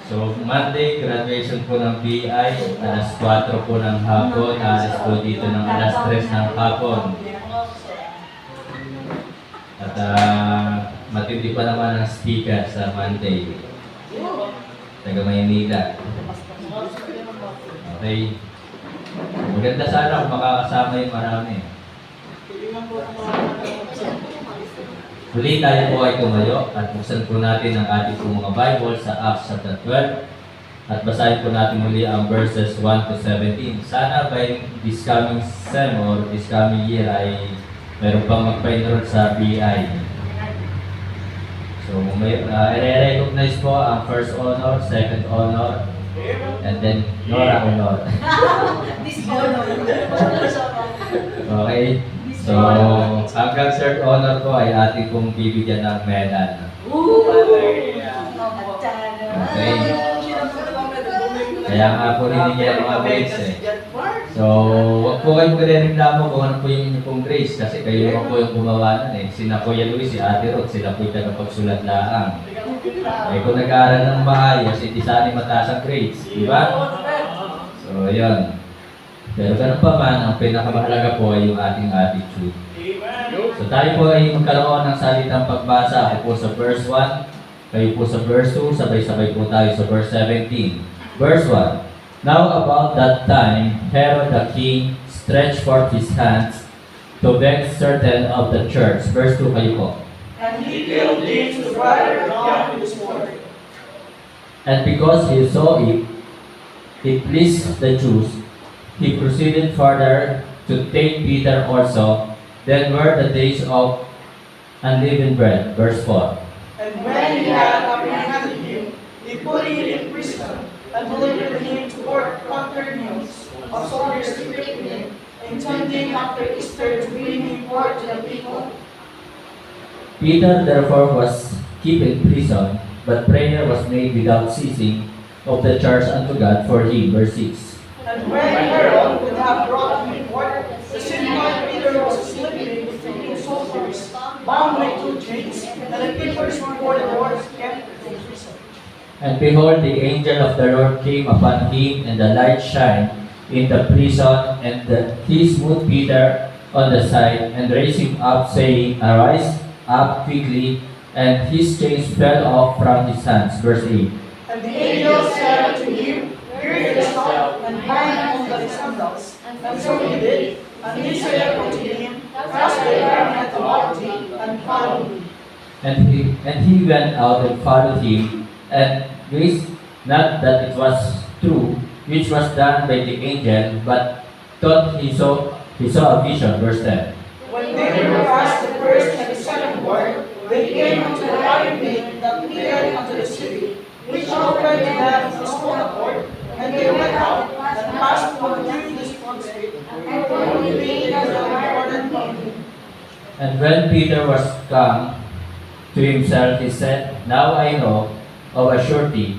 So, Monday, graduation po ng BI, alas 4 po ng hapon, alas po dito ng alas 3 ng hapon. At matindi pa naman ang speaker sa Monday. Taga Maynila. Okay. Maganda sana kung makakasama yung marami. Huli tayo po ay tumayo at buksan po natin ang ating po mga Bible sa Acts chapter 12 at basahin po natin muli ang verses 1 to 17. Sana by this coming sem or this coming year ay meron pang magpa-enroll sa BI. So, i-recognize po ang first honor, second honor, and then Nora honor. Okay? So, hanggang third honor po ay ating pong bibigyan ng medal. Okay? Kaya nga po rin niya mga grades eh. So, huwag po kayong magrereklamo kung ano po yung inyong pong grades kasi kayo naman po yung gumawa nun eh. Sina Kuya Luis, si Ate Ruth, sila po yung tagapagsulat laang. Eh kung nag-aaral ng maayos, hindi sana mataas ang grades, di ba? So, yun. Pero ganun pa man, ang pinakamahalaga po ay yung ating attitude. So tayo po ay magkaroon ng salitang pagbasa. Ako po sa verse 1, kayo po sa verse 2, sabay-sabay po tayo sa verse 17. Verse 1, Now about that time, Herod the king stretched forth his hands to vex certain of the church. Verse 2 kayo po. And he killed James the brother of John with his sword. And because he saw it pleased the Jews, he proceeded further to take Peter also. Then were the days of unleavened bread. Verse 4. And when he had apprehended him, he put him in prison, and delivered him to Quaternions of soldiers to keep him, intending after Easter to bring him forth to the people. Peter therefore was kept in prison, but prayer was made without ceasing of the church unto God for him. Verse 6. And when Herod would have brought him forth, the Simon Peter was sleeping with the soldiers, bound with 2 chains, and the keepers before the Lord kept him in prison. And behold, the angel of the Lord came upon him, and the light shined in the prison, and he smote Peter on the side, and raised him up, saying, Arise up quickly, and his chains fell off from his hands. Verse 8. And the angel said unto him, Gird yourself, and bind on thy sandals. And so he did. And he said unto him, Cast thy garment about thee, and follow me. And he went out and followed him, and wist not that it was true, which was done by the angel, but thought he saw a vision. Verse 10. When they were past the first and the second ward, they came unto the iron gate that leadeth unto the city, which opened to them of his own accord, and they went out, and passed through the front street, and followed the gate as the Lord from him. And when Peter was come to himself, he said, Now I know of a surety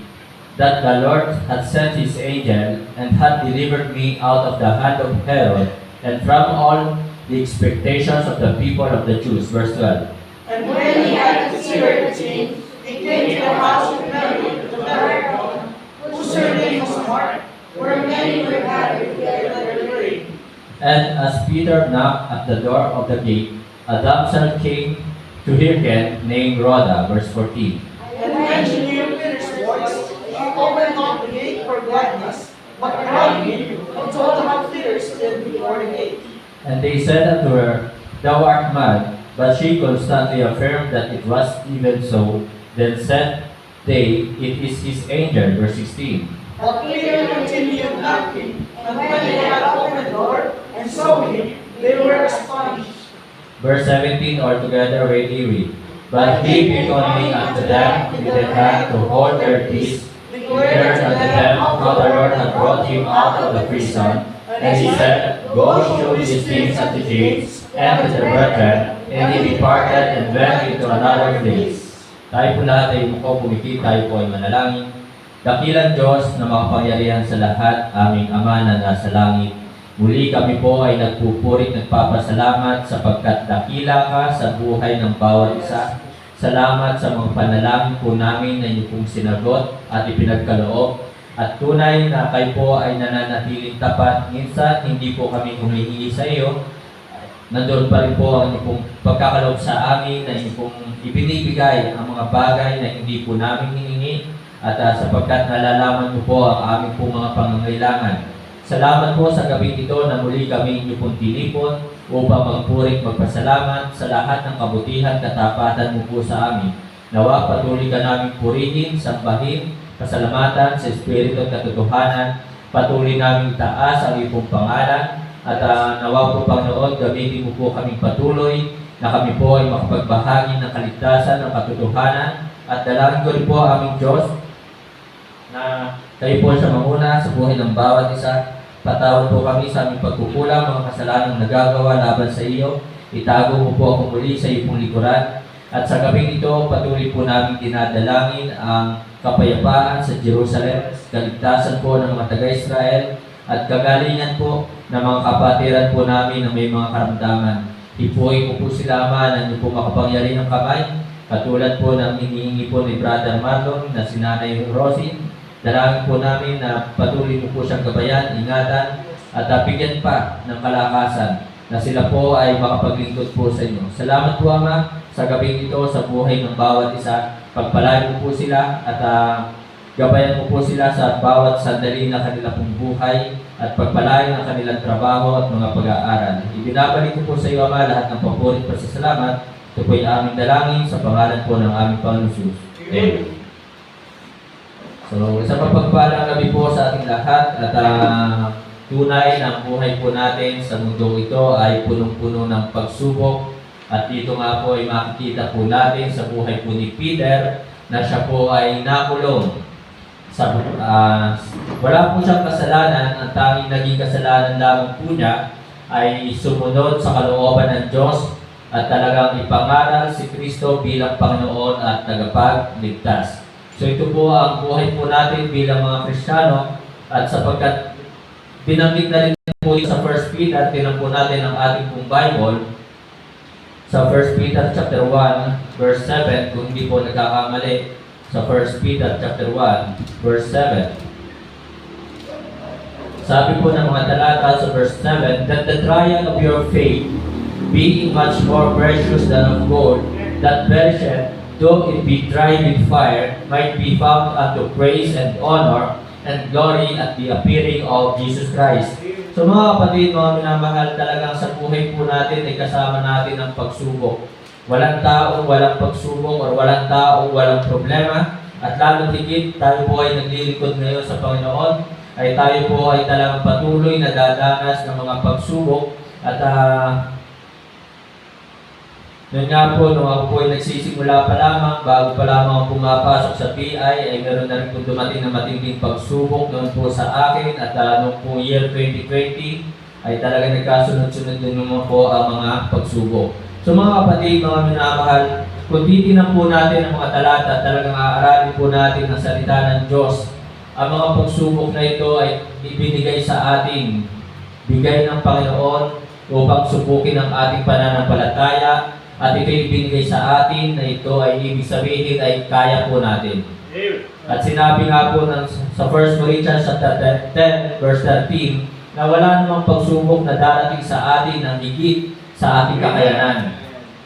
that the Lord hath sent his angel, and hath delivered me out of the hand of Herod, and from all the expectations of the people of the Jews. Verse 12. And when he had considered the thing, he came to the house of Mary, the mother of John, whose surname was Mark, where many were gathered together and praying. And as Peter knocked at the door of the gate, a damsel came to hearken, named Rhoda. Verse 14. And when she knew Peter's voice, she opened not the gate for gladness, but around him, and told him how Peter stood before the gate. And they said unto her, Thou art mad. But she constantly affirmed that it was even so. Then said they, It is his angel. Verse 16. But Peter continued knocking, and when they had opened the door, and saw him, they were astonished. Verse 17 altogether ready read. But he beckoning unto them with the hand to hold their peace, declared unto them how the Lord had brought him out of the prison. And he said, Go show these things unto James and to the brethren. And he departed and went into another place. Tayo po lahat ay pumikit, tayo po ay manalangin. Dakilang Diyos na makapangyarihan sa lahat, aming Ama na nasa langit. Muli kami po ay nagpupurit, nagpapasalamat sapagkat dakila ka sa buhay ng bawat isa. Salamat sa mga panalangin po namin na inyo pong sinagot at ipinagkaloob. At tunay na kayo po ay nananatiling tapat. Minsan, hindi po kami humihingi sa iyo. Nandoon pa rin po ang inyong pong pagkakaloob sa amin na inyong pong ibinibigay ang mga bagay na hindi po namin hiningi. At sapagkat nalalaman mo po ang aming pong mga pangangailangan. Salamat po sa gabi ito na muli kami inyong pong tinipon upang magpurit magpasalamat sa lahat ng kabutihan katapatan mo po sa amin. Nawa patuloy ka namin purihin, sambahin, pasalamatan sa Espiritu at katotohanan. Patuloy namin itaas ang iyong pangalan at nawa po Panginoon, gamitin mo po kaming patuloy na kami po ay makapagbahagi ng kaligtasan ng katotohanan. At dalangin ko rin po aming Diyos na kayo po sa mamuna sa buhay ng bawat isa. Patawad po kami sa aming pagkukulang, mga kasalanang nagagawa laban sa iyo. Itago mo po ako muli sa iyong likuran. At sa gabing ito, patuloy po namin dinadalangin ang kapayapaan sa Jerusalem, kaligtasan po ng mga taga-Israel, at kagalingan po ng mga kapatiran po namin na may mga karamdaman. Ipuin mo po sila, Ama, na niyo po makapangyari ng kamay, katulad po ng hinihingi po ni Brother Marlon na si Nanay Rosie. Dalangin po namin na patuloy mo po siyang gabayan, ingatan, at bigyan pa ng kalakasan na sila po ay makapaglingkod po sa inyo. Salamat po, Ama, sa gabing ito sa buhay ng bawat isa. Pagpalain mo po sila at gabayan mo po sila sa bawat sandali na kanila pong buhay at pagpalain ang kanilang trabaho at mga pag-aaral. Ibinabalik ko po sa iyo, Ama, lahat ng papuri at pasasalamat. Ito po ay aming dalangin sa pangalan po ng aming Panginoon Jesus. Amen. So, isang mapagpalang gabi po sa ating lahat at tunay na ang buhay po natin sa mundong ito ay punong-puno ng pagsubok at dito nga po ay makikita po natin sa buhay po ni Peter na siya po ay nakulong. Wala po siyang kasalanan, ang tanging naging kasalanan lamang po niya ay sumunod sa kalooban ng Diyos at talagang ipangaral si Kristo bilang Panginoon at tagapagligtas. So ito po ang buhay po natin bilang mga Kristiyano at sapagkat binanggit na rin po sa 1 Peter, tinan po natin ang ating pong Bible sa 1 Peter chapter 1 verse 7, kung hindi po nagkakamali, sa 1 Peter chapter 1 verse 7. Sabi po ng mga talata sa verse 7, that the trial of your faith, being much more precious than of gold, that perisheth, though it be tried with fire, might be found unto praise and honor and glory at the appearing of Jesus Christ. So mga kapatid, mga minamahal, talagang sa buhay po natin ay kasama natin ang pagsubok. Walang taong walang pagsubok or walang taong walang problema. At lalo higit, tayo po ay naglilingkod ngayon sa Panginoon, ay tayo po ay talagang patuloy na dadanas ng mga pagsubok. At noon nga po, nung ako po ay nagsisimula pa lamang, bago pa lamang pumapasok sa PI, ay meron na rin po dumating na matinding pagsubok noon po sa akin. At noong po year 2020, ay talaga nagkasunod-sunod din naman po ang mga pagsubok. So mga kapatid, mga minamahal, kung titignan po natin ang mga talata, talagang aaralin po natin ang salita ng Diyos. Ang mga pagsubok na ito ay ibinigay sa atin, bigay ng Panginoon upang subukin ang ating pananampalataya. At ito ibinigay sa atin na ito ay ibig sabihin ay kaya po natin. At sinabi nga po sa 1 Corinthians chapter 10 verse 13 na wala namang pagsubok na darating sa atin ng higit sa ating kakayanan.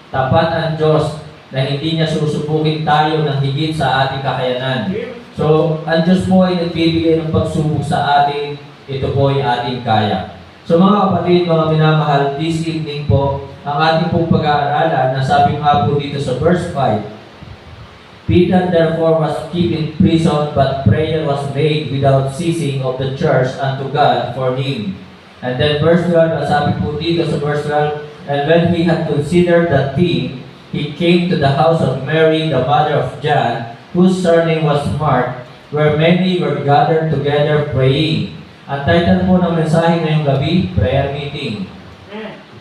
Tapat ang Diyos na hindi niya susubukin tayo ng higit sa ating kakayanan. So, ang Diyos po ay nagbibigay ng pagsubok sa atin, ito po ay ating kaya. So mga kapatid, mga minamahal, this evening po, ang ating pong pag-aaralan, nasabi nga po dito sa verse 5, Peter therefore was kept in prison, but prayer was made without ceasing of the church unto God for him. And then verse 12, nasabi po dito sa verse 12, and when he had considered that thing, he came to the house of Mary, the mother of John, whose surname was Mark, where many were gathered together praying. Ang title po ng mensahe ngayong gabi, prayer meeting.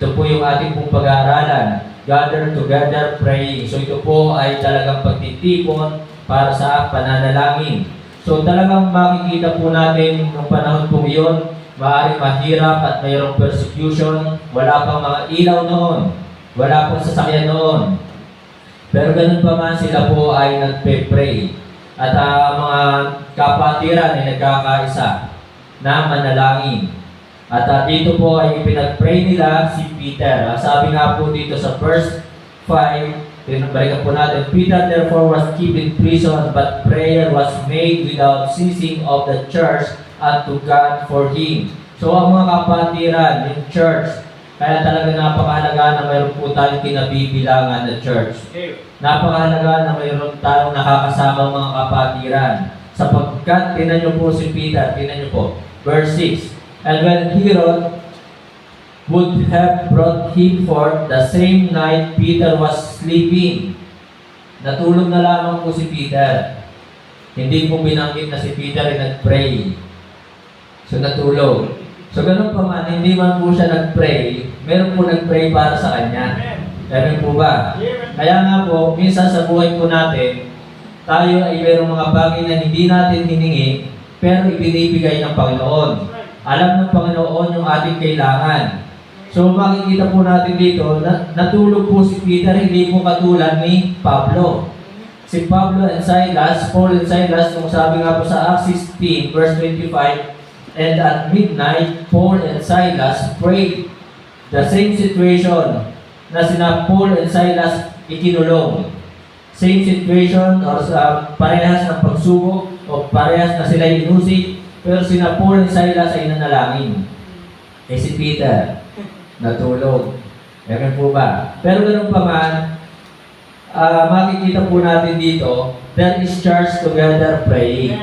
Ito po yung ating pong pag-aaralan, gather together praying. So ito po ay talagang pagtitipon para sa pananalangin. So talagang makikita po natin nung panahon po iyon, maaaring mahirap at mayroong persecution, wala pang mga ilaw noon, wala pong sasakyan noon. Pero ganun pa man, sila po ay nagpe-pray. At mga kapatiran ay nagkakaisa na manalangin. At dito po ay pinag-pray nila si Peter. Sabi nga po dito sa verse 5, balikan po natin, Peter therefore was kept in prison, but prayer was made without ceasing of the church unto God for him. So ang mga kapatiran, yung church, kaya talaga napakahalaga na mayroon po tayong kinabibilangan na church. Napakahalaga na mayroon tayong nakakasama mga kapatiran. Sapagkat, tinan nyo po si Peter, tinan nyo po, verse 6, and when Herod would have brought him forth the same night Peter was sleeping. Natulog na lamang po si Peter. Hindi po binanggit na si Peter ay nag-pray. So natulog. So ganun pa man, hindi man po siya nag-pray, meron po nag-pray para sa kanya. Meron po ba? Kaya nga po, minsan sa buhay po natin, tayo ay mayroong mga bagay na hindi natin hiningi, pero ibinibigay ng Panginoon. Alam ng Panginoon yung ating kailangan. So makikita po natin dito, natulog po si Peter, hindi po katulad ni Pablo. Si Pablo and Silas, Paul and Silas, kung sabi nga po sa Acts 16, verse 25, and at midnight, Paul and Silas prayed. The same situation na sina Paul and Silas ikinulong. Same situation or parehas ng pagsubok o parehas na sila inusig, pero sina Paul and Silas ay nanalangin. Si Peter, natulog. Meron po ba? Pero ganun pa man, makikita po natin dito, there is church together praying.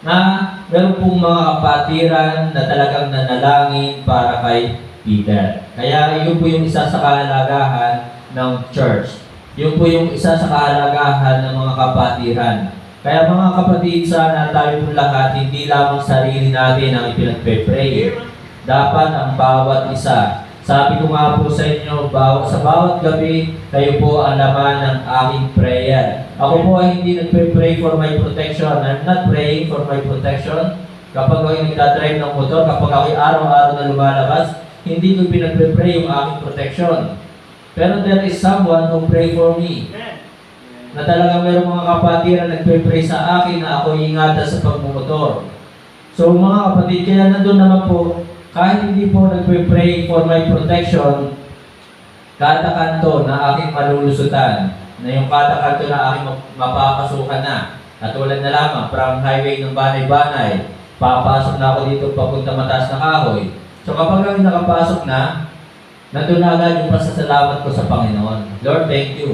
Na meron pong mga kapatiran na talagang nanalangin para kay Peter. Kaya yun po yung isa sa kahalagahan ng church. Yun po yung isa sa kahalagahan ng mga kapatiran. Kaya mga kapatid, sana tayo po lahat, hindi lamang sarili natin ang ipinagpe-pray. Dapat ang bawat isa. Sabi ko nga po sa inyo, sa bawat gabi, kayo po ang laman ng aking prayer. Ako po ay hindi nagpe-pray for my protection. I'm not praying for my protection. Kapag ako'y nagdadrive ng motor, kapag ako'y araw-araw na lumalabas, hindi ko pinagpe-pray yung aking protection. Pero there is someone who pray for me. Na talagang mayroong mga kapatiran na nagpe-pray sa akin na ako'y ingatan sa pagmumotor. So mga kapatid, kaya nandun naman po, kahit hindi po nagpe-pray for my protection, kada kanto na aking malulusutan, na yung kada kanto na aking mapapasukan na, katulad na lamang, from highway ng Banay-Banay, papasok na ako dito papunta mataas na kahoy. So kapag kami nakapasok na, nandun na agad yung pasasalamat ko sa Panginoon. Lord, thank you.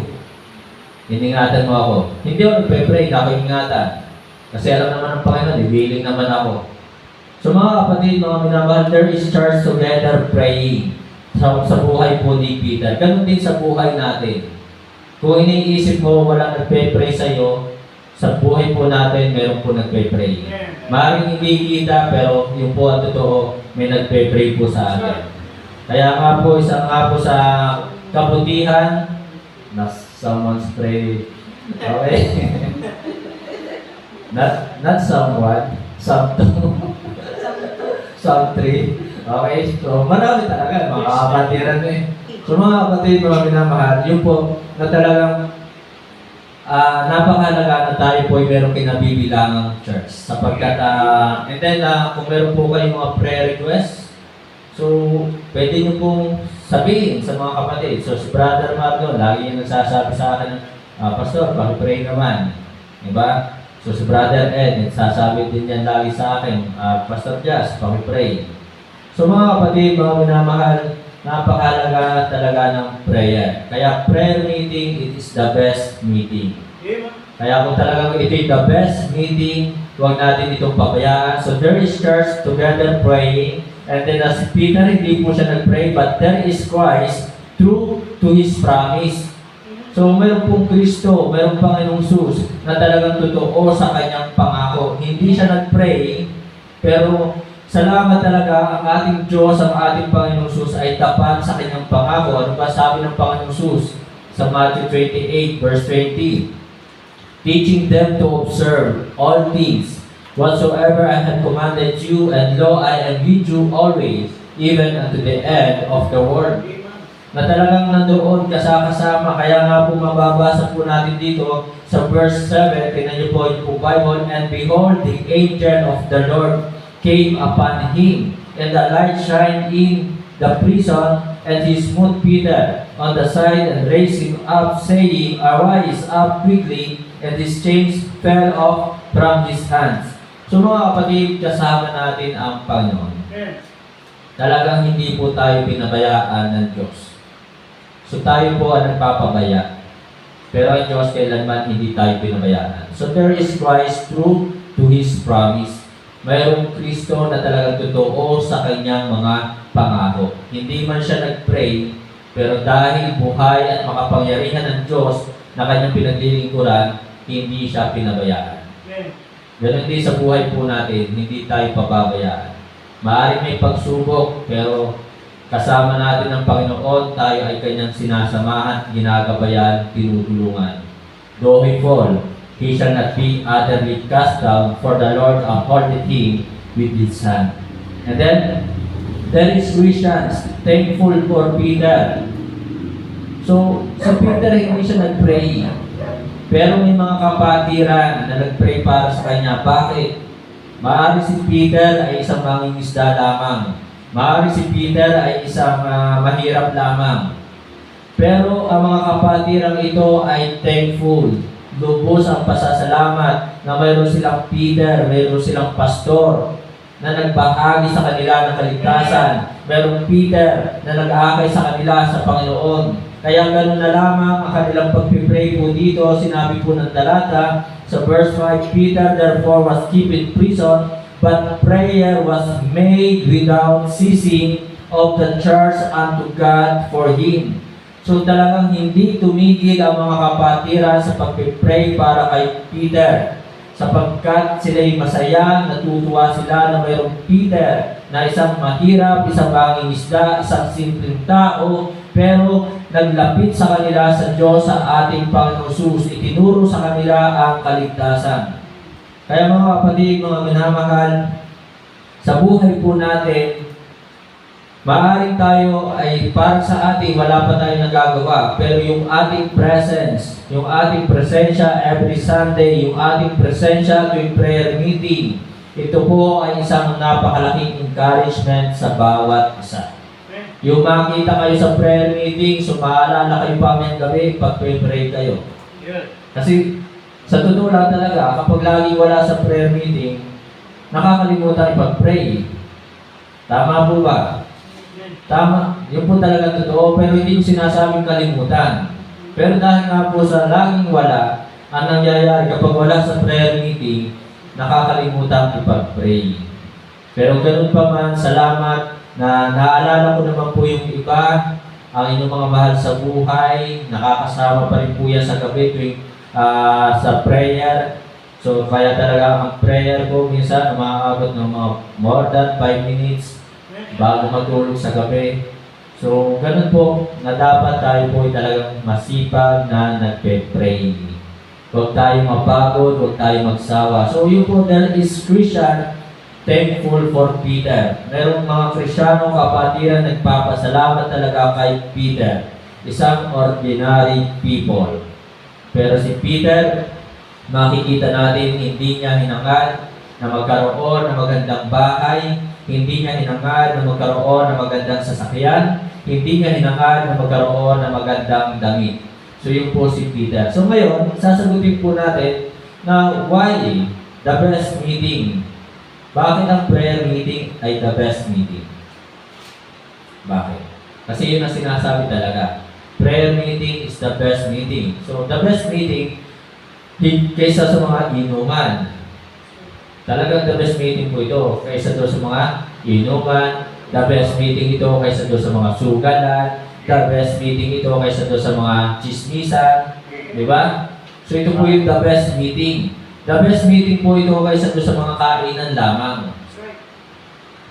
Iningatan mo ako. Hindi ako nagpe-pray, na ako ingatan. Kasi alam naman ng Panginoon, ibiling naman ako. So mga kapatid, mga minamahal, there is church together praying sa buhay po ni Peter. Ganun din sa buhay natin. Kung iniisip mo walang nagpe-pray sa iyo, sa buhay po natin, meron po nagpe-pray. Maaaring hindi kita, pero yung po ang totoo, may nagpe-pray po sa atin. Kaya nga po, isang nga po sa kabutihan, na someone's pray. Okay? not someone, something. Psalm 3. Okay, so marami talaga, mga kapatiran eh. So mga kapatid, mga minamahal, yun po, na talagang napakahalaga na tayo po ay merong kinabibilangang church. Sapagkat, and then, kung meron po kayong mga prayer requests, so pwede nyo pong sabihin sa mga kapatid. So si Brother Marlon, lagi yung nagsasabi sa akin, Pastor, pag-pray naman. Diba? So si Brother Ed, nagsasabi din yan lagi sa akin, Pastor Jazz, pag-pray. So mga kapatid, mga minamahal, napakahalaga talaga ng prayer. Kaya prayer meeting, it is the best meeting. Kaya kung talagang ito yung the best meeting, huwag natin itong pabayaan. So there is church together praying, and then as Peter, hindi po siya nag-pray, but there is Christ true to His promise. So, mayroon pong Kristo, mayroong Panginoong Jesus na talagang totoo sa kanyang pangako. Hindi siya nag-pray, pero salamat talaga ang ating Diyos, ang ating Panginoong Jesus ay tapat sa kanyang pangako. Ano ba sabi ng Panginoong Jesus sa Matthew 28, verse 20? Teaching them to observe all things, whatsoever I have commanded you, and lo, I am with you always, even unto the end of the world. na talagang nandoon kasama. Kaya nga po mababasa po natin dito sa verse 7, tingnan niyo po yung Bible, and behold, the angel of the Lord came upon him, and the light shined in the prison, and he smote Peter on the side and raised him up, saying, Arise up quickly, and his chains fell off from his hands. So mga kapatid, kasama natin ang Panginoon. Talagang hindi po tayo pinabayaan ng Diyos. So tayo po ang nagpapabaya. Pero ang Diyos kailanman hindi tayo pinabayaan. So there is Christ true to His promise. Mayroong Kristo na talagang totoo sa kanyang mga pangako. Hindi man siya nag-pray, pero dahil buhay at makapangyarihan ng Diyos na kanyang pinaglilingkuran, hindi siya pinabayaan. Ganon din sa buhay po natin, hindi tayo pababayaan. Maaaring may pagsubok, pero kasama natin ang Panginoon, tayo ay kanyang sinasamahan, ginagabayan, tinutulungan. Though he fall, he shall not be utterly cast down, for the Lord upholdeth him with his hand. And then, there is Christians, thankful for Peter. So, sa Peter, hindi siya nag-pray. Pero may mga kapatiran na nag-pray para sa kanya. Bakit? Maaari si Peter ay isang mangingisda lamang. Maaari si Peter ay isang mahirap lamang. Pero ang mga kapatirang ito ay thankful. Lubos ang pasasalamat na mayroon silang Peter, mayroon silang pastor na nagbahagi sa kanila ng kaligtasan. Mayroong Peter na nag-aakay sa kanila sa Panginoon. Kaya ganoon na lamang ang kanilang pagpipray po dito. Sinabi po ng talata sa verse 5, Peter therefore was kept in prison, but prayer was made without ceasing of the church unto God for him. So talagang hindi tumigil ang mga kapatiran sa pagpipray para kay Peter, sapagkat sila'y masaya, natutuwa sila na mayroong Peter na isang mahirap, isang mangingisda, isang simpleng tao, pero naglapit sa kanila sa Diyos, sa ating Panginoon Jesus, itinuro sa kanila ang kaligtasan. Kaya mga kapatid, mga minamahal, sa buhay po natin, maaaring tayo ay parang sa ating wala pa tayo nagagawa, pero yung ating presence, yung ating presensya every Sunday, yung ating presensya tuwing prayer meeting, ito po ay isang napakalaking encouragement sa bawat isa. Yung makita kayo sa prayer meeting, sumaalala kayo pa may gabi pag pray kayo. Kasi sa totoo lang talaga, kapag lagi wala sa prayer meeting, nakakalimutan ipag-pray. Tama po ba? Tama. Yun po talaga totoo, pero hindi yung sinasabing kalimutan. Pero dahil nga po sa laging wala, ang nangyayari kapag wala sa prayer meeting, nakakalimutan ipag-pray. Pero ganun pa man, salamat na naalala ko naman po yung iba, ang inyong mga mahal sa buhay, nakakasama pa rin po yan sa gabi tuwing sa prayer. So kaya talaga ang prayer ko minsan umaabot ng mga more than 5 minutes bago matulog sa gabi. So ganun po na dapat tayo po ay talagang masipag na nagpe-pray. Huwag tayo mapagod, huwag tayo magsawa. So yun po, there is Christian thankful for Peter. Merong mga Kristiyano kapatiran nagpapasalamat talaga kay Peter. Isang ordinary people. Pero si Peter, makikita natin hindi niya hinangad na magkaroon ng magandang bahay, hindi niya hinangad na magkaroon ng magandang sasakyan, hindi niya hinangad na magkaroon ng magandang damit. So yun po si Peter. So ngayon, sasagutin po natin na why the best meeting? Bakit ang prayer meeting ay the best meeting? Bakit? Kasi yun ang sinasabi talaga. Prayer meeting is the best meeting. So the best meeting, kaysa sa mga inuman. Talagang the best meeting po ito kaysa doon sa mga inuman. The best meeting ito kaysa doon sa mga sugalan. The best meeting ito kaysa doon sa mga chismisan. Di ba? So ito po yung the best meeting. The best meeting po ito kaysa doon sa mga kainan lamang.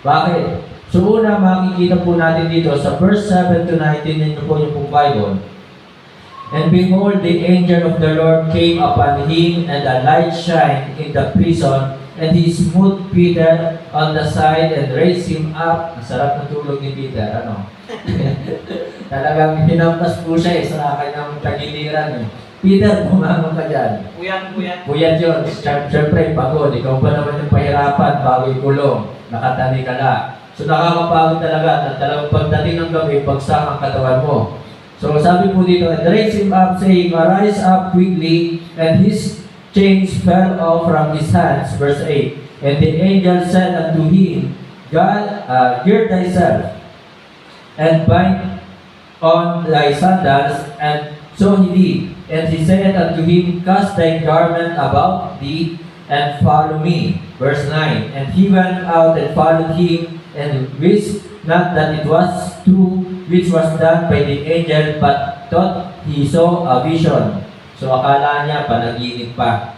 Bakit? So una, makikita po natin dito sa verse 7 to 19, nito po yung Bible. And behold, the angel of the Lord came upon him, and the light shined in the prison, and he smote Peter on the side and raised him up. Ang sarap ng tulog ni Peter, ano? Talagang hinampas po siya sa kanyang tagiliran. Peter, bumangon ka dyan. Puyat yun. Siyempre, pagod. Ikaw pa naman yung pahirapan bago ikulong. Nakatani ka na. So nakakapagod talaga. At talagang pagdating ng gabi, bagsak ang katawan mo. So sabi po dito, and raised him up, saying, arise up quickly, and his chains fell off from his hands. Verse 8. And the angel said unto him, God, gird thyself, and bind on thy sandals. And so he did. And he said unto him, cast thy garment about thee, and follow me. Verse 9. And he went out and followed him, and wist not that it was true which was done by the angel, but thought he saw a vision. So akala niya panaginip pa.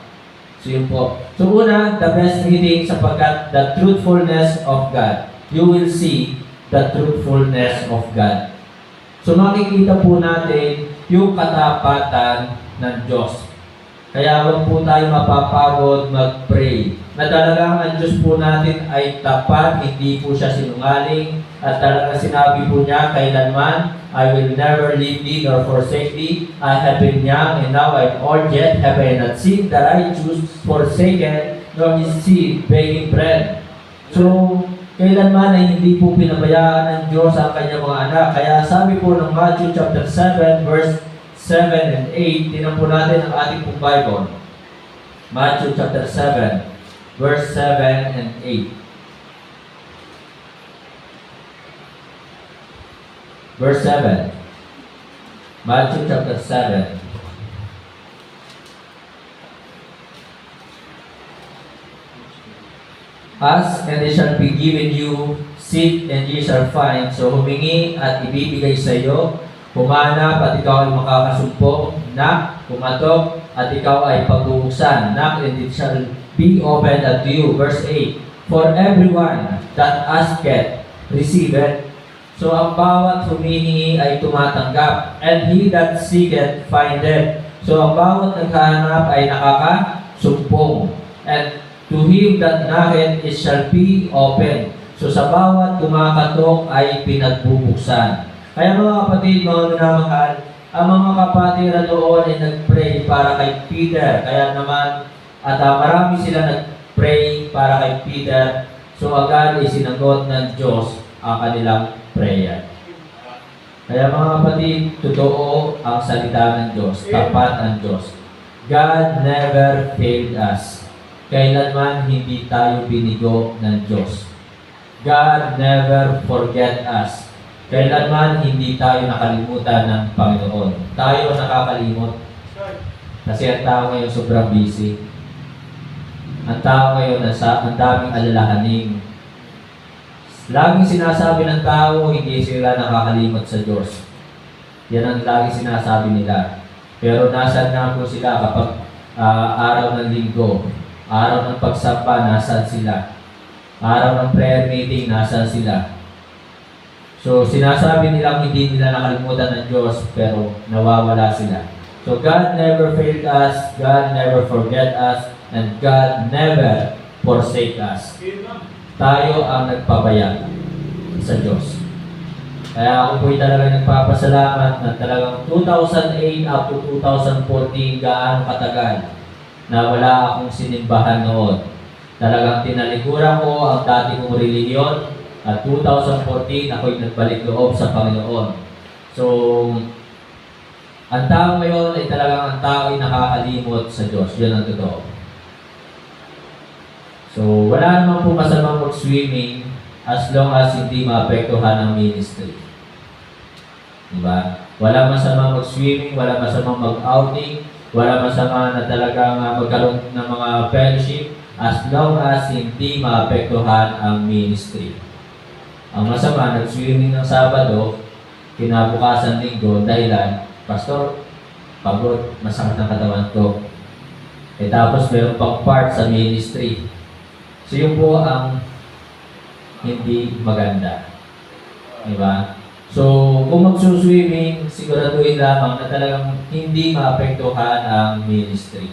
So yun po. So una, the best reading sapagkat the truthfulness of God. You will see the truthfulness of God. So makikita po natin yung katapatan ng Diyos. Kaya huwag po tayo mapapagod mag-pray. Na talagang ang Diyos po natin ay tapat, hindi po siya sinungaling. At talagang sinabi po niya, kailanman, I will never leave thee nor forsake thee. I have been young and now I am old, yet have I not seen the righteous forsaken, nor his seed begging bread. So, kailanman ay hindi po pinabayaan ng Diyos ang kanyang mga anak. Kaya sabi po ng Matthew chapter 7, verse 7 and 8, tinan po natin ang ating pong Bible. Matthew chapter 7, verse 7 and 8. Verse 7. Matthew chapter 7. Ask, and it shall be given you. Seek, and ye shall find. So humingi at ibibigay sa iyo. Humanap at ikaw ay makakasumpong. Knock, kumatok, at ikaw ay pagbubuksan. Knock, and it shall be opened unto you. Verse 8. For everyone that asketh, receiveth. So ang bawat humihingi ay tumatanggap. And he that seeketh, findeth. So ang bawat naghahanap ay nakakasumpong. And to him that knocketh, it shall be open. So sa bawat kumakatok ay pinagbubuksan. Kaya mga kapatid, mga minamahal, ang mga kapatiran doon ay nag-pray para kay Peter. Kaya naman, at marami sila nag-pray para kay Peter. So agad ay sinagot ng Diyos ang kanilang prayer. Kaya mga kapatid, totoo ang salita ng Diyos, tapat ang Diyos. God never failed us. Kailanman hindi tayo binigo ng Diyos. God never forget us. Kailanman hindi tayo nakalimutan ng Panginoon. Tayo nakakalimot. Kasi ang tao ngayon sobrang busy. Ang tao ngayon ang daming alalahanin. Laging sinasabi ng tao, hindi sila nakakalimot sa Diyos. Yan ang laging sinasabi nila. Pero nasan na po sila kapag araw ng linggo? Araw ng pagsamba, nasan sila? Araw ng prayer meeting, nasan sila? So, sinasabi nilang hindi nila nakalimutan ng Diyos, pero nawawala sila. So, God never failed us, God never forget us, and God never forsake us. Tayo ang nagpabaya sa Diyos. Kaya ako po'y talagang nagpapasalamat na talagang 2008 up to 2014, gaano katagal na wala akong sinimbahan noon. Talagang tinalikuran ko ang dati kong relihiyon at 2014 ako'y nagbalik loob sa Panginoon. So, ang tao ngayon ay talagang ang tao ay nakakalimot sa Diyos. Yan ang totoo. So, wala naman po masamang mag-swimming as long as hindi maapektuhan ang ministry. Diba? Wala masamang mag-swimming, wala masamang mag-outing, wala masama na talagang magkaroon ng mga fellowship as long as hindi maapektuhan ang ministry. Ang masama, nag-swimming ng Sabado, kinabukasan linggo, dahilan, Pastor, pagod, masakit ang katawan ko. Tapos meron pang part sa ministry. So yun po ang hindi maganda. Diba? So, kung magsuswimming, siguraduhin lamang na talagang hindi maapektuhan ang ministry.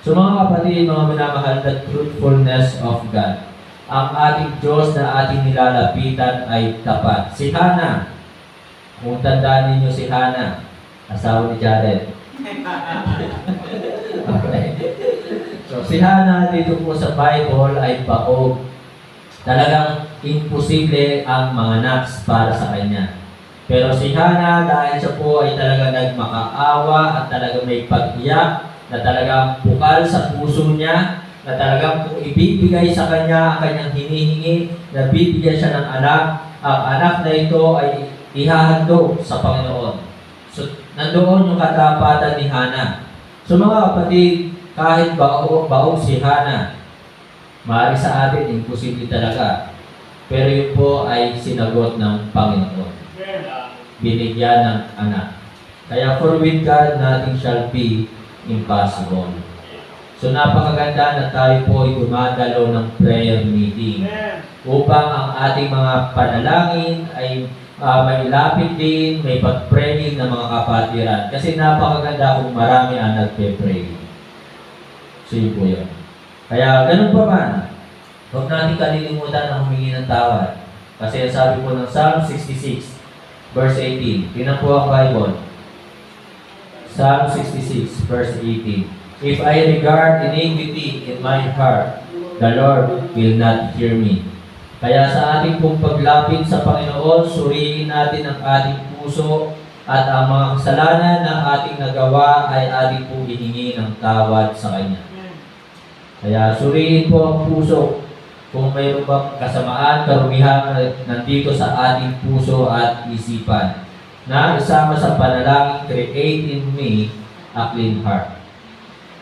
So mga kapatid, mga minamahal, the truthfulness of God. Ang ating Diyos na ating nilalapitan ay tapat. Si Hannah, Kung tandaan ninyo si Hannah, asawa ni Jared. Okay. So si Hannah dito po sa Bible ay baog. Talagang imposible ang mga naps para sa kanya. Pero si Hannah, dahil siya po ay talagang nagmakaawa at talagang may pag-iyak, na talagang bukal sa puso niya, na talagang kung ibibigay sa kanya ang kanyang hinihingi, na bibigyan siya ng anak, ang anak na ito ay ihahandog sa Panginoon. So, nandoon yung katapatan ni Hannah. So mga kapatid, kahit baog si Hannah, maaari sa atin, imposible talaga. Pero yun po ay sinagot ng Panginoon. Binigyan ng anak. Kaya for with God, nothing shall be impossible. So napakaganda na tayo po ay dumadalo ng prayer meeting upang ang ating mga panalangin ay mailapit din, may pag-praying ng mga kapatiran. Kasi napakaganda kung marami ang nagpe-pray. So yun po yun. Kaya ganun pa man, huwag natin kalilimutan ang humingi ng tawad. Kasi sabi po ng Psalm 66, verse 18. Tingnan po ang Bible. Psalm 66, verse 18. If I regard iniquity in my heart, the Lord will not hear me. Kaya sa ating pong paglapit sa Panginoon, suriin natin ang ating puso at ang mga kasalanan na ating nagawa ay ating pong hihingi ng tawad sa Kanya. Kaya suriin po ang puso kung mayroon bang kasamaan, karumihan nandito sa ating puso at isipan na isama sa panalangin, create in me a clean heart.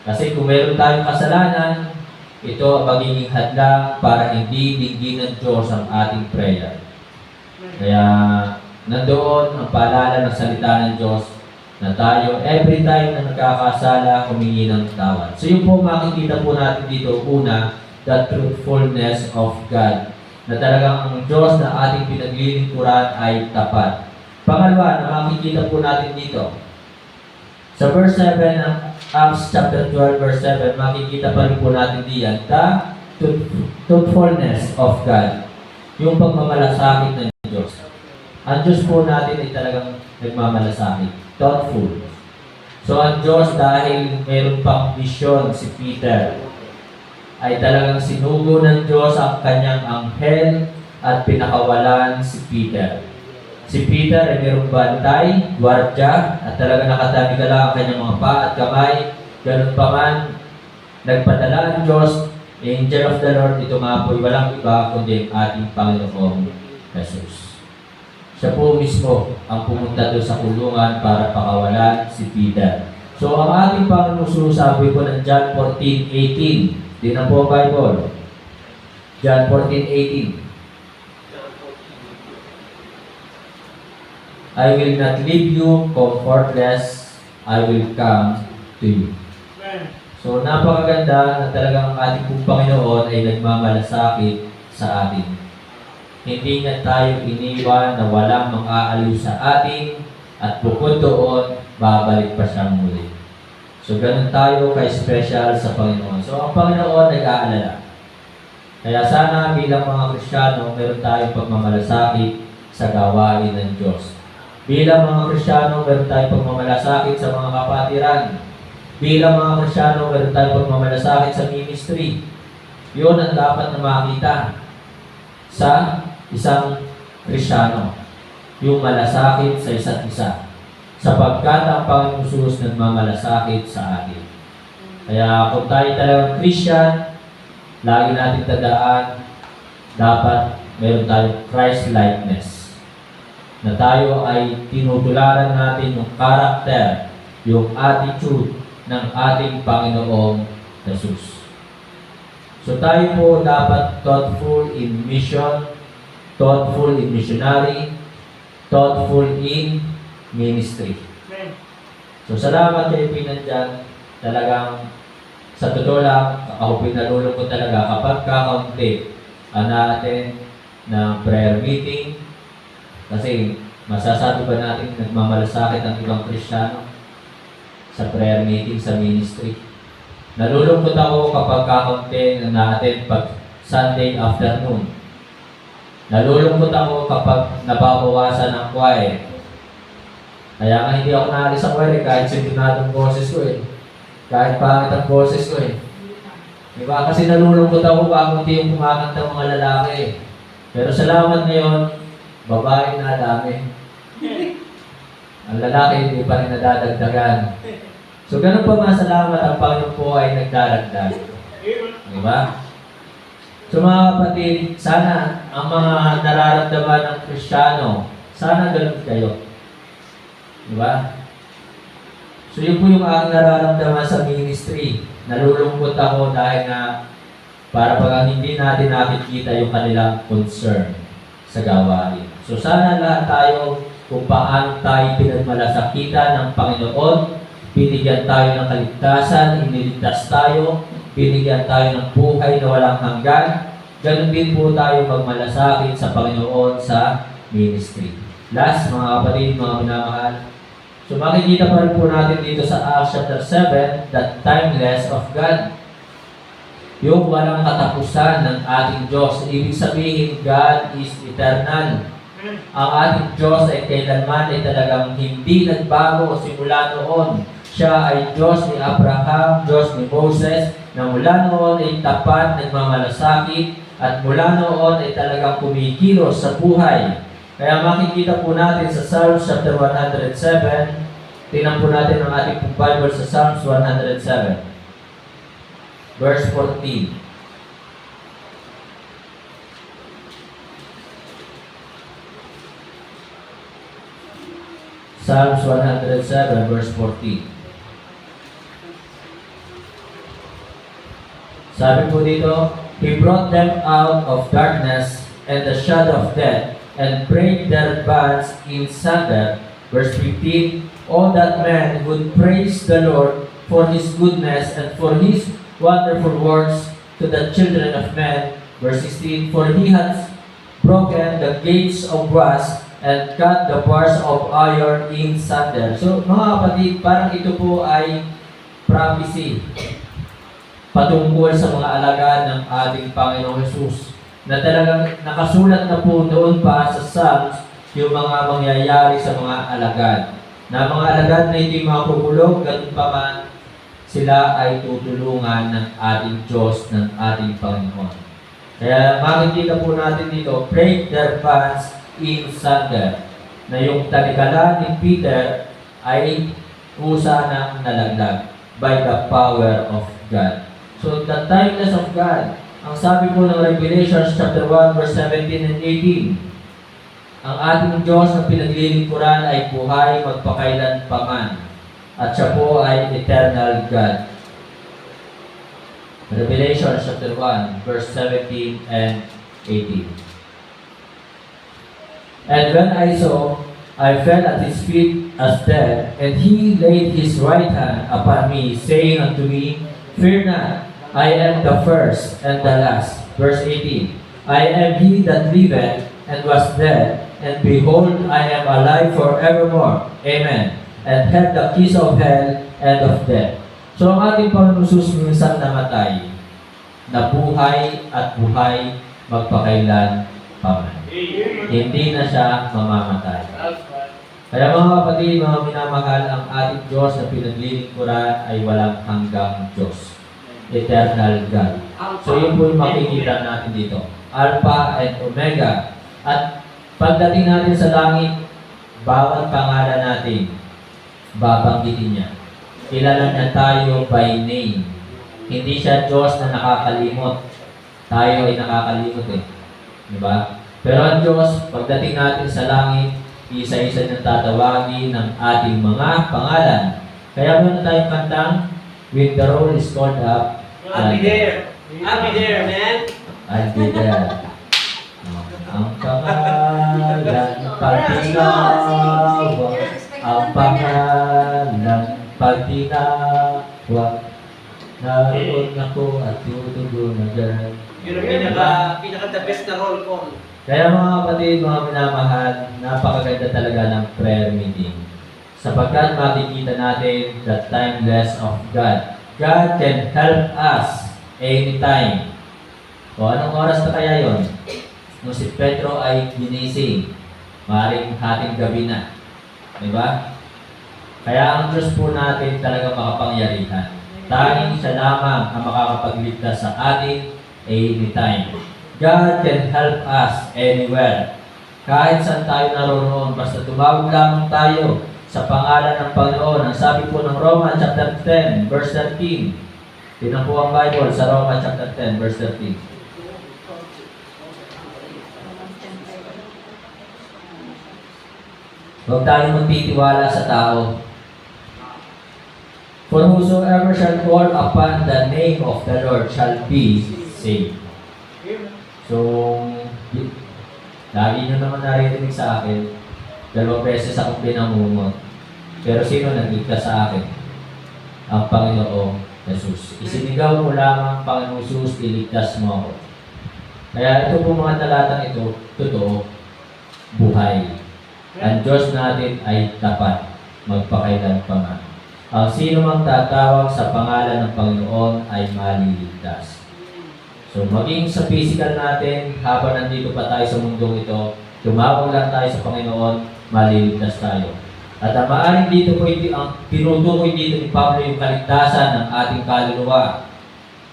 Kasi kung mayroon tayong kasalanan, ito ang magiging hadlang para hindi dinggin ng Diyos ang ating prayer. Kaya nandoon ang paalala ng salita ng Diyos na tayo every time na nagkakasala, humingi ng tawad. So yun po makikita po natin dito, una, the truthfulness of God. Na talagang ang Diyos na ating pinaglilingkuran ay tapat. Pangalawa, na makikita po natin dito. Sa verse 7 ng Acts chapter 12 verse 7, makikita pa rin po natin diyan, the truthfulness of God. Yung pagmamalasakit ng Diyos. Ang Diyos po natin ay talagang nagmamalasakit. Thoughtful. So ang Diyos, dahil mayroon pang vision si Peter, ay talagang sinugo ng Diyos ang kanyang anghel at pinakawalan si Peter. Si Peter ay mayroong bantay, gwardya, at talagang nakatabi lang ang kanyang mga paa at kamay. Ganun pa man, nagpadala ang Diyos, angel of the Lord, ito nga po walang iba kundi ang ating Panginoong Jesus. Siya po mismo ang pumunta doon sa kulungan para pakawalan si Peter. So ang ating Panginoon, sabi po ng John 14:18, di na po Bible. John 14:18. I will not leave you comfortless, I will come to you. So napakaganda na talagang ang ating pong Panginoon ay nagmamalasakit sa atin. Hindi niya tayo iniwan na walang mang-aaliw sa atin at bukod doon, babalik pa siyang muli. So ganun tayo ka-special sa Panginoon. So ang Panginoon nag-aalala. Kaya sana bilang mga Kristiyano, meron tayong pagmamalasakit sa gawain ng Diyos. Bilang mga Kristiyano, meron tayong pagmamalasakit sa mga kapatiran. Bilang mga Kristiyano, meron tayong pagmamalasakit sa ministry. Yun ang dapat na makita sa isang Kristiyano. Yung malasakit sa isa't isa. Sapagkat ang Panginoong Jesus nagmamalasakit sa atin. Kaya kung tayo talagang Christian, lagi natin tandaan, dapat meron tayong Christ-likeness. Na tayo ay tinutularan natin yung karakter, yung attitude ng ating Panginoong Jesus. So tayo po dapat thoughtful in mission, thoughtful in missionary, thoughtful in ministry. So salamat kayo pinandyan. Talagang sa totoo lang, ako pinalulungkot talaga kapag kakaunti natin ng prayer meeting. Kasi masasabi ba natin nagmamalasakit ang ibang Kristiyano sa prayer meeting, sa ministry? Nalulungkot ako kapag kakaunti na natin pag Sunday afternoon. Nalulungkot ako kapag nababawasan ang choir. Kaya nga hindi ako naalis sa choir kahit sintonadong boses ko eh. Kahit pangit ang boses ko eh. Diba? Kasi nalulungkot ako kung hindi yung kumakanta ng mga lalaki eh. Pero salamat ngayon, babae na dami. Ang lalaki hindi pa rin nadadagdagan. So ganun pa masalamat ang Panginoon po ay nagdaragdag. Diba? So mga kapatid, sana ang mga nararamdaman ng Kristiyano, sana ganun kayo. Diba? So yun po yung aking nararamdaman sa ministry. Nalulungkot ako dahil na para pag hindi natin nakikita yung kanilang concern sa gawain. So sana lahat tayo kung paano tayo pinagmalasakitan ng Panginoon, binigyan tayo ng kaligtasan, iniligtas tayo, binigyan tayo ng buhay na walang hanggan. Ganun din po tayo magmalasakit sa Panginoon sa ministry. Last, mga kapatid, mga minamahal. So makikita pa rin po natin dito sa Acts chapter 7, the timeless of God. Yung walang katapusan ng ating Diyos. Ibig sabihin, God is eternal. Ang ating Diyos ay kailanman ay talagang hindi nagbago simula noon. Siya ay Diyos ni Abraham, Diyos ni Moses, na mula noon ay tapat, nagmamalasakit, at mula noon ay talagang kumikilos sa buhay. Kaya makikita po natin sa Psalms chapter 107, tingnan po natin ang ating Bible sa Psalms 107, verse 14. Psalms 107, verse 14. Sabi po dito, He brought them out of darkness and the shadow of death, and brake their bands in sunder. Verse 15, all that men would praise the Lord for His goodness and for His wonderful works to the children of men. Verse 16, for He has broken the gates of brass and cut the bars of iron in sunder. So mga kapatid, parang ito po ay prophecy patungkol sa mga alagad ng ating Panginoong Jesus na talagang nakasulat na po noon pa sa Psalms yung mga mangyayari sa mga alagad. Na mga alagad na hindi makukulog, ganun pa man sila ay tutulungan ng ating Diyos, ng ating Panginoon. Kaya makikita po natin dito, break their bands in sunder, na yung talikala ni Peter ay kusa ng nalaglag by the power of God. So the timeless of God, ang sabi po ng Revelation chapter 1 verse 17 and 18, ang ating Diyos na pinaglilingkuran ay buhay magpakailan paman, at siya po ay eternal God. Revelation chapter 1 verse 17 and 18. And when I saw, I fell at His feet as dead, and He laid His right hand upon me, saying unto me, Fear not, I am the first and the last. Verse 18, I am He that liveth and was dead, and behold, I am alive forevermore. Amen. And have the keys of hell and of death. So ang ating Panginoon Jesus minsan namatay, nabuhay at buhay magpakailan paman. Hindi na siya mamamatay. Kaya mga kapatid, mga minamahal, ang ating Diyos na pinaglilingkuran ay walang hanggang Diyos. Eternal God. So yun po yung makikita natin dito. Alpha and Omega. At pagdating natin sa langit, bawat pangalan natin, babanggitin niya. Kilala niya tayo by name. Hindi siya Diyos na nakakalimot. Tayo ay nakakalimot eh. Diba? Pero ang Diyos, pagdating natin sa langit, isa-isa niyang tatawagin ng ating mga pangalan. Kaya meron tayong kantang, When the roll is called up, I'll be there. I'll be there, man. I'll be there. Ang pangalan, pagtinawag, ang pangalan, pagtinawag, naroon ako at tutugunagan. Yun ang pinaka-the best na roll call. Kaya mga kapatid, mga minamahal, napakaganda talaga ng prayer meeting. Sapagkat makikita natin the timeless of God. God can help us anytime. O anong oras na kaya yon? Nung si Pedro ay ginising, maaaring hating gabi na. Diba? Kaya ang Diyos po natin talaga makapangyarihan. Tanging siya lamang ang makakapagligtas sa atin anytime. God can help us anywhere. Kahit saan tayo naroroon, basta tumawag lamang tayo sa pangalan ng Panginoon. Ang sabi po ng Roma chapter 10, verse 13. Tingnan po ang Bible sa Roma chapter 10, verse 13. Huwag tayong magtitiwala sa tao. For whosoever shall call upon the name of the Lord shall be saved. So, lagi nyo naman naririnig sa akin, 2 beses akong pinamumot. Pero sino nagligtas sa akin? Ang Panginoong Jesus. Isinigaw mo lamang, Panginoong Jesus, iligtas mo ako. Kaya ito po mga talatang ito, totoo, buhay. Ang Diyos natin ay tapat, magpakailan pa man. Ang sino mang tatawag sa pangalan ng Panginoon ay maliligtas. So maging sa physical natin, habang nandito pa tayo sa mundong ito, tumawag lang tayo sa Panginoon, maliligtas tayo. At ang maaaring dito po, ang tinutukoy dito ni Pablo yung kaligtasan ng ating kaluluwa.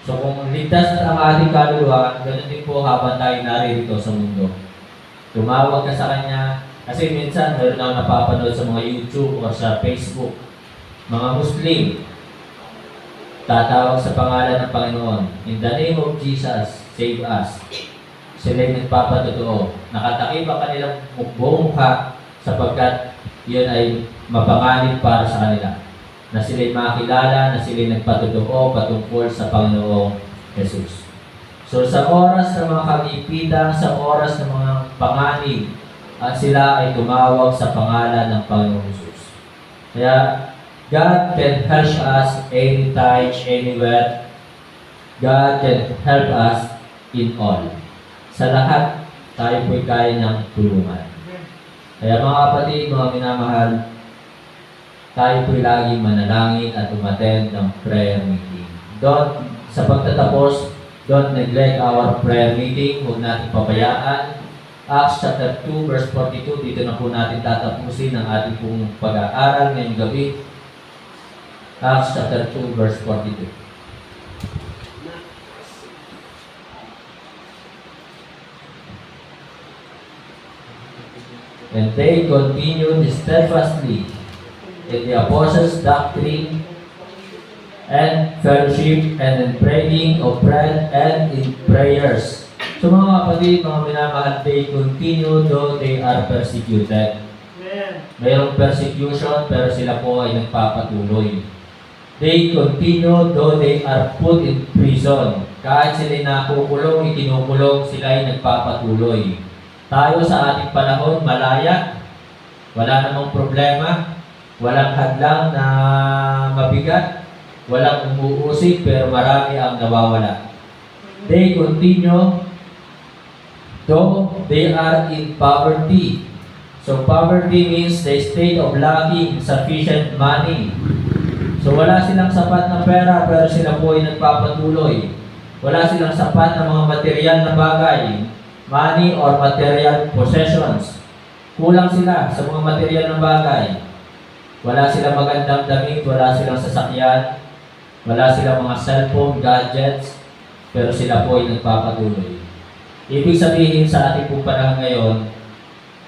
So kung ligtas na ang ating kaluluwa, ganoon din po habang tayo naririto sa mundo. Tumawag ka sa Kanya, kasi minsan meron ako napapanood sa mga YouTube o sa Facebook, mga Muslim, tatawag sa pangalan ng Panginoon, in the name of Jesus, save us. Sila'y nagpapatotoo. Nakatakip ang kanilang buong mukha sapagkat yun ay mapanganib para sa kanila. Na sila'y makilala, na sila'y nagpatotoo patungkol sa Panginoong Jesus. So sa oras ng mga kagipitan, sa oras ng mga panganib, at sila ay tumawag sa pangalan ng Panginoong Jesus. Kaya God can help us anytime, anywhere. God can help us in all. Sa lahat, tayo po'y kaya niyang tulungan. Kaya mga kapatid, mga minamahal, tayo po'y laging manalangin at umattend ng prayer meeting. Sa pagtatapos, don't neglect our prayer meeting. Huwag natin pabayaan. Acts chapter 2, verse 42, dito na po natin tatapusin ang ating pong pag-aaral ngayong gabi. Acts chapter 2, verse 42. And they continued steadfastly in the apostles' doctrine and fellowship and in breaking of bread and in prayers. So mga kapatid, mga minamahal, they continue though they are persecuted. Mayroong persecution pero sila po ay nagpapatuloy. They continue though they are put in prison. Kahit sila nakukulong, ikinukulong, sila ay nagpapatuloy. Tayo sa ating panahon, malaya, wala namang problema, walang hadlang na mabigat, walang umuusik, pero marami ang nawawala. They continue though they are in poverty. So poverty means the state of lacking sufficient money. So wala silang sapat na pera pero sila po ay nagpapatuloy. Wala silang sapat na mga material na bagay, money or material possessions. Kulang sila sa mga material na bagay. Wala silang magandang damit, wala silang sasakyan, wala silang mga cellphone, gadgets, pero sila po ay nagpapatuloy. Ibig sabihin sa ating pong panahon ngayon,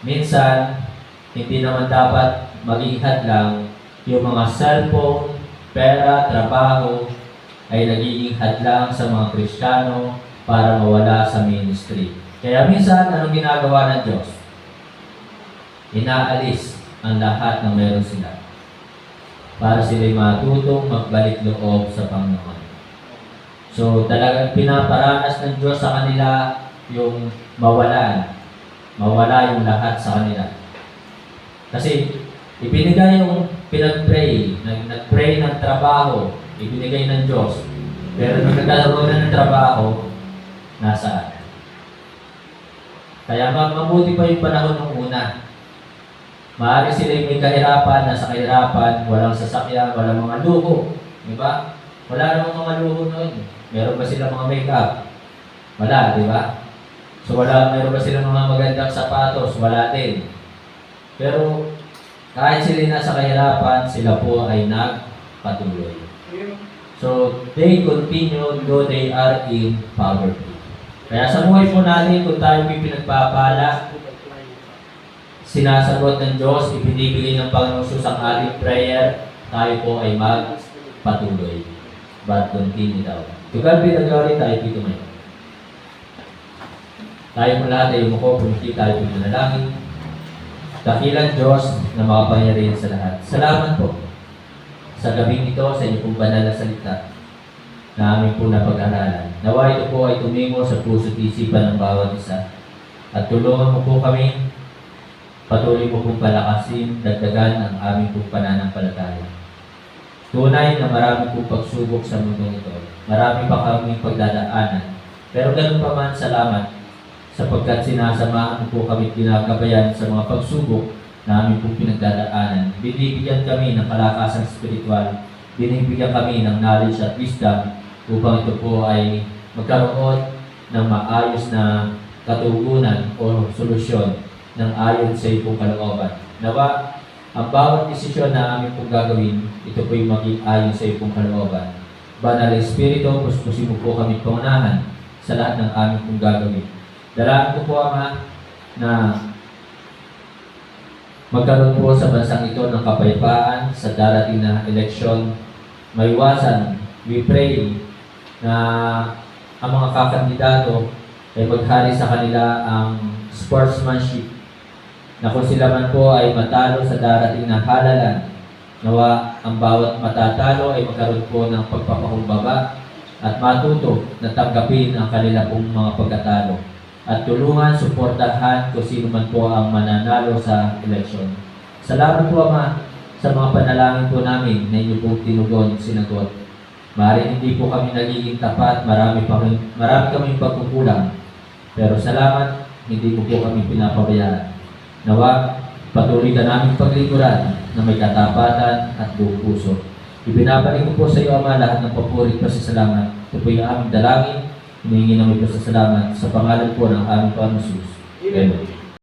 minsan, hindi naman dapat maging hadlang yung mga cellphone, pera, trabaho, ay nagiging hadlang sa mga Kristiyano para mawala sa ministry. Kaya minsan, anong ginagawa ng Diyos? Inaalis ang lahat ng meron sila para sila'y matutong magbalik loob sa Panginoon. So, talagang pinaparanas ng Diyos sa kanila yung mawala yung lahat sa kanila. Kasi ibinigay yung pinag-pray, nag-pray ng trabaho, ibinigay ng Diyos. Pero nung nagkaroon na ng trabaho, nasaan? Kaya mabuti pa yung panahon ng una. Maaari sila may kahirapan, nasa kahirapan, walang sasakyan, walang mga luho. Diba? Wala namang mga luho noon. Meron ba sila mga make-up? Wala, di ba? So meron ba silang mga magandang sapatos? Wala din. Pero Kahit sila nasa kahirapan, sila po ay nagpatuloy. So, they continue though they are in poverty. Kaya sa buhay po natin, kung tayo may pinagpapala, sinasagot ng Diyos, ibinibigay ng Panginoon Jesus ang ating prayer, tayo po ay magpatuloy. But continue daw. To God be the glory, tayo dito ngayon. Tayo po lahat ay umuko, pumiti tayo po manalangin. Dakilang Diyos na makapangyarihan sa lahat. Salamat po sa gabing ito, sa inyong pong banal na salita na aming po napag-aralan. Nawa ito po ay tumingo sa puso't isipan ng bawat isa. At tulungan mo po kami, patuloy mo pong palakasin, dagdagan ang aming pong pananampalataya. Tunay na marami pong pagsubok sa mundo ito. Marami pa kaming pagdadaanan. Pero ganun pa man, salamat sapagkat sinasamahan po kami ginagabayan sa mga pagsubok na aming pong pinagdadaanan. Binibigyan kami ng kalakasang spiritual, binibigyan kami ng knowledge at wisdom upang ito po ay magkaroon ng maayos na katugunan o solusyon ng ayon sa iyong kalooban. Nawa, ang bawat desisyon na aming pong gagawin, ito po yung maging ayon sa iyong kalooban. Banal na Espiritu, puspusin mo po kami pangunahan sa lahat ng aming pong gagawin. Dalangin ko po, Ama, na magkaroon po sa bansang ito ng kapayapaan sa darating na eleksyon. Maiwasan, we pray na ang mga kakandidato ay maghari sa kanila ang sportsmanship, na kung sila man po ay matalo sa darating na halalan, nawa ang bawat matatalo ay magkaroon po ng pagpapakumbaba at matuto na tanggapin ang kanila pong mga pagkatalo. At tulungan, suportahan kung sino man po ang mananalo sa eleksyon. Salamat po, Ama, sa mga panalangin po namin na inyo pong tinugon, sinagot. Maaaring hindi po kami nagiging tapat, marami kaming pagkukulang. Pero salamat, hindi mo po kami pinapabayaan. Nawa, patuloy ka namin paglingkuran na may katapatan at buong puso. Ibinabalik ko po sa iyo, Ama, lahat ng papuri at pasasalamat. Ito po yung aming dalangin. Humingi na may pasasalamat sa pangalan po ng aming Panginoon Jesus. Amen.